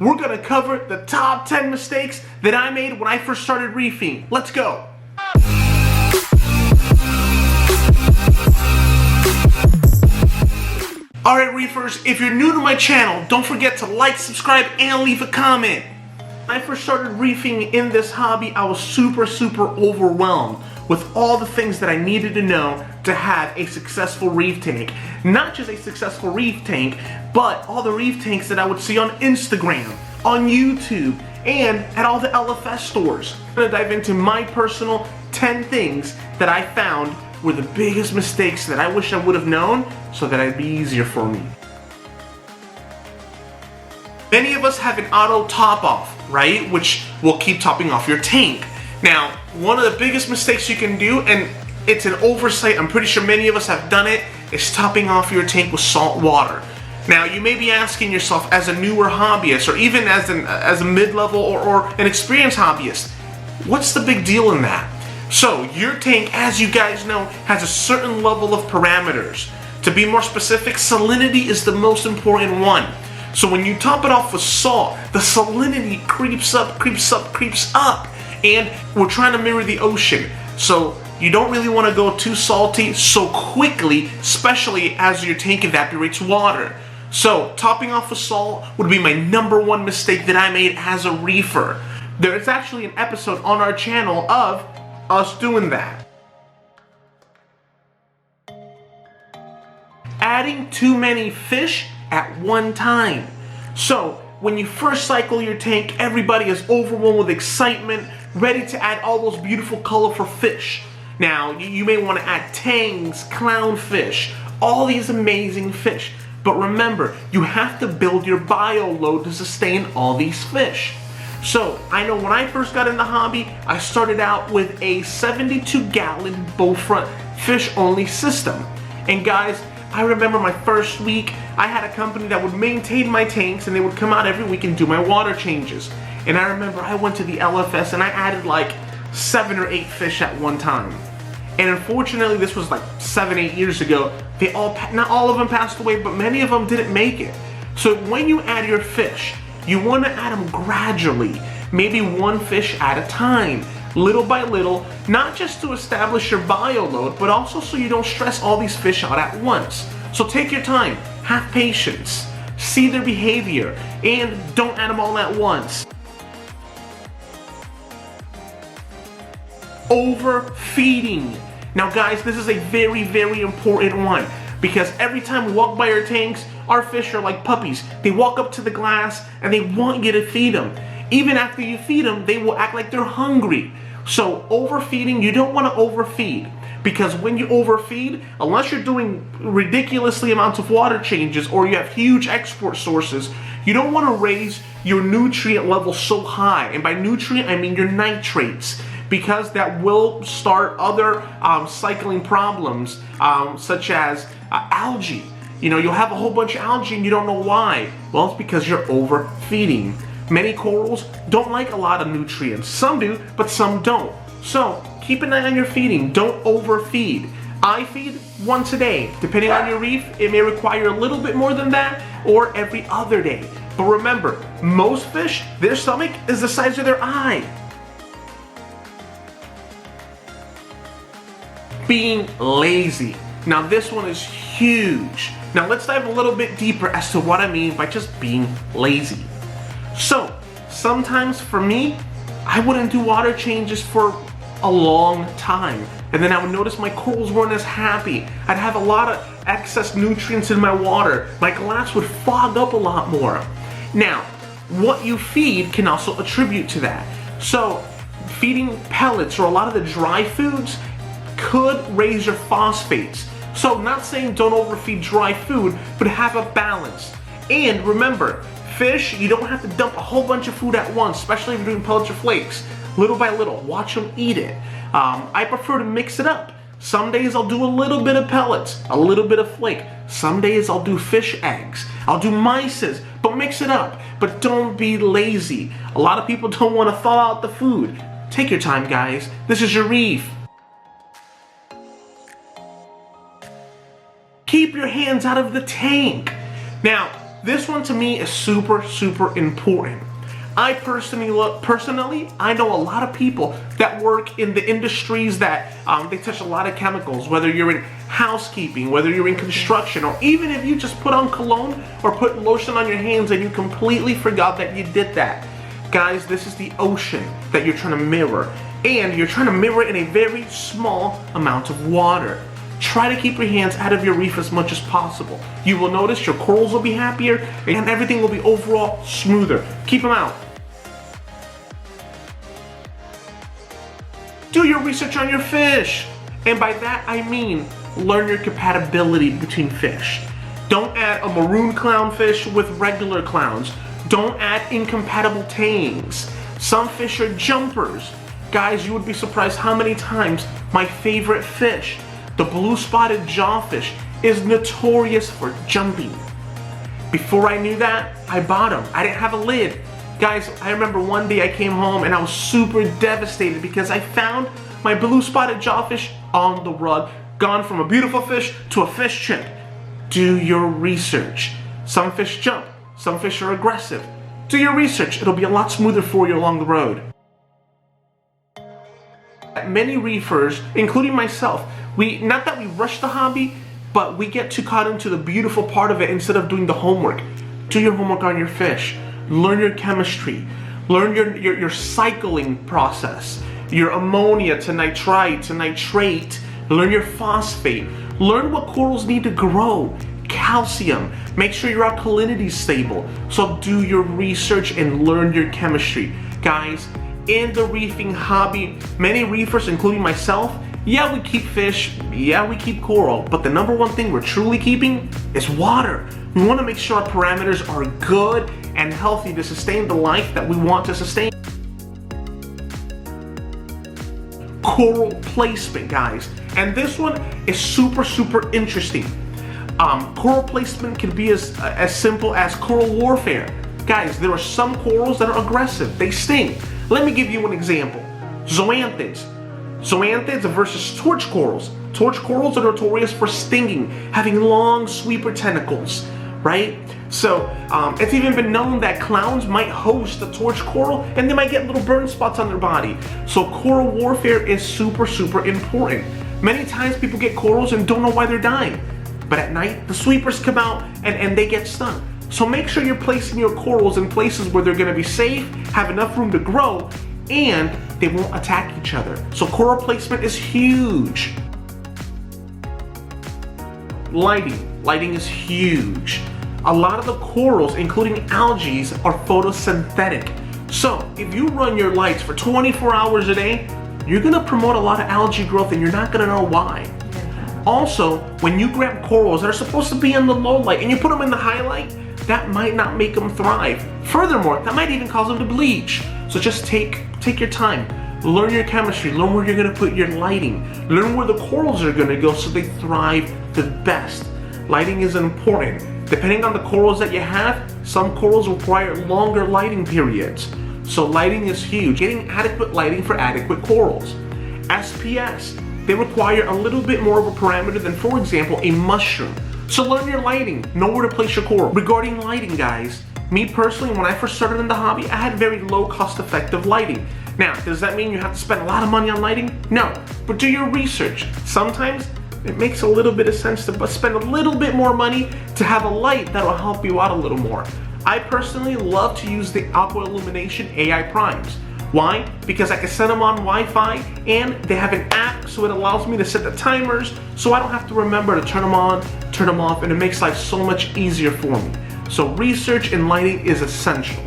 we're gonna cover the top 10 mistakes that I made when I first started reefing. Let's go. Alright reefers, if you're new to my channel, don't forget to like, subscribe, and leave a comment. When I first started reefing in this hobby, I was super overwhelmed with all the things that I needed to know to have a successful reef tank. Not just a successful reef tank, but all the reef tanks that I would see on Instagram, on YouTube, and at all the LFS stores. I'm gonna dive into my personal 10 things that I found were the biggest mistakes that I wish I would have known so that it'd be easier for me. Many of us have an auto top off, right? Which will keep topping off your tank. Now, one of the biggest mistakes you can do, and it's an oversight, I'm pretty sure many of us have done it, is topping off your tank with salt water. Now, you may be asking yourself as a newer hobbyist, or even as a mid-level or an experienced hobbyist, what's the big deal in that? So, your tank, as you guys know, has a certain level of parameters. To be more specific, salinity is the most important one. So when you top it off with salt, the salinity creeps up, and we're trying to mirror the ocean. So you don't really want to go too salty so quickly, especially as your tank evaporates water. So topping off with salt would be my #1 mistake that I made as a reefer. There is actually an episode on our channel of us doing that. Adding too many fish at one time. So when you first cycle your tank, everybody is overwhelmed with excitement, ready to add all those beautiful colorful fish. Now you may want to add tangs, clownfish, all these amazing fish. But remember, you have to build your bio load to sustain all these fish. So I know when I first got in the hobby, I started out with a 72-gallon Bowfront fish only system. And guys, I remember my first week, I had a company that would maintain my tanks and they would come out every week and do my water changes. And I remember I went to the LFS and I added like 7 or 8 fish at one time. And unfortunately, this was like 7-8 years ago. Not all of them passed away, but many of them didn't make it. So when you add your fish, you want to add them gradually, maybe 1 fish at a time. Little by little, not just to establish your bio load, but also so you don't stress all these fish out at once. So take your time, have patience, see their behavior, and don't add them all at once. Overfeeding. Now guys, this is a very important one, because every time we walk by our tanks, our fish are like puppies. They walk up to the glass and they want you to feed them. Even after you feed them, they will act like they're hungry. So overfeeding, you don't want to overfeed, because when you overfeed, unless you're doing ridiculously amounts of water changes or you have huge export sources, you don't want to raise your nutrient level so high. And by nutrient, I mean your nitrates, because that will start other cycling problems, such as algae. You know, you'll have a whole bunch of algae and you don't know why. Well, it's because you're overfeeding. Many corals don't like a lot of nutrients. Some do, but some don't. So keep an eye on your feeding. Don't overfeed. I feed once a day. Depending on your reef, it may require a little bit more than that, or every other day. But remember, most fish, their stomach is the size of their eye. Being lazy. Now this one is huge. Now let's dive a little bit deeper as to what I mean by just being lazy. So, sometimes for me, I wouldn't do water changes for a long time. And then I would notice my corals weren't as happy. I'd have a lot of excess nutrients in my water. My glass would fog up a lot more. Now, what you feed can also attribute to that. So, feeding pellets or a lot of the dry foods could raise your phosphates. So, not saying don't overfeed dry food, but have a balance. And remember, fish, you don't have to dump a whole bunch of food at once, especially if you're doing pellets or flakes. Little by little, watch them eat it. I prefer to mix it up. Some days I'll do a little bit of pellets, a little bit of flake. Some days I'll do fish eggs. I'll do myces, but mix it up. But don't be lazy. A lot of people don't want to thaw out the food. Take your time, guys. This is your reef. Keep your hands out of the tank. Now, this one to me is super, super important. I personally, I know a lot of people that work in the industries that they touch a lot of chemicals, whether you're in housekeeping, whether you're in construction, or even if you just put on cologne or put lotion on your hands and you completely forgot that you did that. Guys, this is the ocean that you're trying to mirror, and you're trying to mirror in a very small amount of water. Try to keep your hands out of your reef as much as possible. You will notice your corals will be happier and everything will be overall smoother. Keep them out. Do your research on your fish. And by that I mean learn your compatibility between fish. Don't add a maroon clownfish with regular clowns. Don't add incompatible tangs. Some fish are jumpers. Guys, you would be surprised how many times my favorite fish, the blue spotted jawfish, is notorious for jumping. Before I knew that, I bought him. I didn't have a lid. Guys, I remember one day I came home and I was super devastated because I found my blue spotted jawfish on the rug, gone from a beautiful fish to a fish chip. Do your research. Some fish jump, some fish are aggressive. Do your research, it'll be a lot smoother for you along the road. Many reefers, including myself, not that we rush the hobby, but we get too caught into the beautiful part of it instead of doing the homework. Do your homework on your fish. Learn your chemistry. Learn your cycling process. Your ammonia to nitrite to nitrate. Learn your phosphate. Learn what corals need to grow. Calcium. Make sure your alkalinity is stable. So do your research and learn your chemistry. Guys, in the reefing hobby, many reefers, including myself, yeah, we keep fish, yeah, we keep coral, but the number one thing we're truly keeping is water. We want to make sure our parameters are good and healthy to sustain the life that we want to sustain. Coral placement, guys, and this one is super, super interesting. Coral placement can be as simple as coral warfare. Guys, there are some corals that are aggressive, they sting. Let me give you an example. Zoanthids. Zoanthids versus torch corals. Torch corals are notorious for stinging, having long sweeper tentacles, right? So it's even been known that clowns might host a torch coral and they might get little burn spots on their body. So coral warfare is super, super important. Many times people get corals and don't know why they're dying. But at night, the sweepers come out and they get stung. So make sure you're placing your corals in places where they're gonna be safe, have enough room to grow, and they won't attack each other. So coral placement is huge. Lighting is huge. A lot of the corals, including algae, are photosynthetic. So if you run your lights for 24 hours a day, you're gonna promote a lot of algae growth and you're not gonna know why. Also, when you grab corals that are supposed to be in the low light and you put them in the highlight, that might not make them thrive. Furthermore, that might even cause them to bleach. So just take your time. Learn your chemistry, learn where you're gonna put your lighting, learn where the corals are gonna go so they thrive the best. Lighting is important. Depending on the corals that you have, some corals require longer lighting periods. So lighting is huge. Getting adequate lighting for adequate corals. SPS, they require a little bit more of a parameter than, for example, a mushroom. So learn your lighting, know where to place your coral. Regarding lighting, guys, me personally, when I first started in the hobby, I had very low cost-effective lighting. Now, does that mean you have to spend a lot of money on lighting? No, but do your research. Sometimes it makes a little bit of sense to spend a little bit more money to have a light that will help you out a little more. I personally love to use the Aqua Illumination AI Primes. Why? Because I can set them on Wi-Fi and they have an app, so it allows me to set the timers so I don't have to remember to turn them on, turn them off, and it makes life so much easier for me. So research and lighting is essential.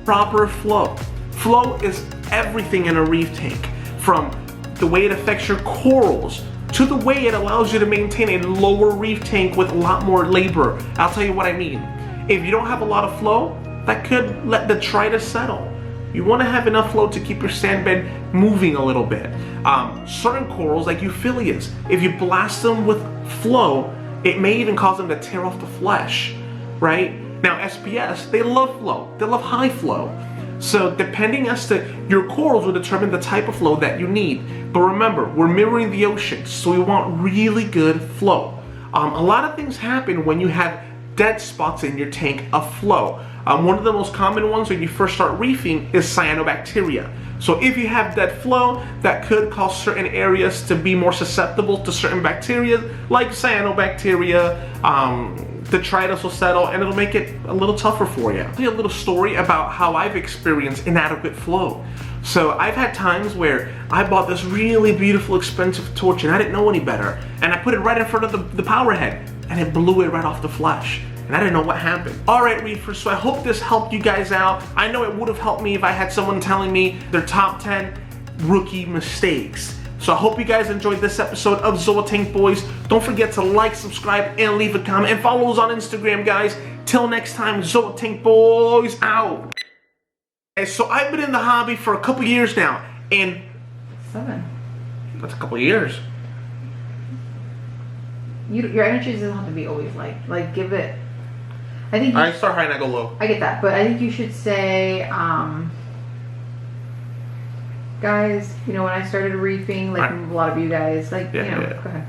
Proper flow. Flow is everything in a reef tank, from the way it affects your corals to the way it allows you to maintain a lower reef tank with a lot more labor. I'll tell you what I mean. If you don't have a lot of flow, that could let the detritus settle. You want to have enough flow to keep your sand bed moving a little bit. Certain corals, like euphyllias, if you blast them with flow, it may even cause them to tear off the flesh, right? Now SPS, they love flow. They love high flow. So depending as to your corals will determine the type of flow that you need. But remember, we're mirroring the ocean, so we want really good flow. A lot of things happen when you have dead spots in your tank of flow. One of the most common ones when you first start reefing is cyanobacteria. So if you have dead flow, that could cause certain areas to be more susceptible to certain bacteria, like cyanobacteria, detritus will settle, and it'll make it a little tougher for you. I'll tell you a little story about how I've experienced inadequate flow. So I've had times where I bought this really beautiful, expensive torch, and I didn't know any better, and I put it right in front of the power head, and it blew it right off the flash. And I didn't know what happened. Alright, reefers, so I hope this helped you guys out. I know it would have helped me if I had someone telling me their top 10 rookie mistakes. So I hope you guys enjoyed this episode of Zoatank Boys. Don't forget to like, subscribe, and leave a comment. And follow us on Instagram, guys. Till next time, Zoatank Boys out. And so I've been in the hobby for a couple years now. And 7. That's a couple years. Your energy doesn't have to be always like give it. I think I start high and I go low. I get that, but I think you should say, guys, you know, when I started reefing, like a lot of you guys, like, you know, go ahead.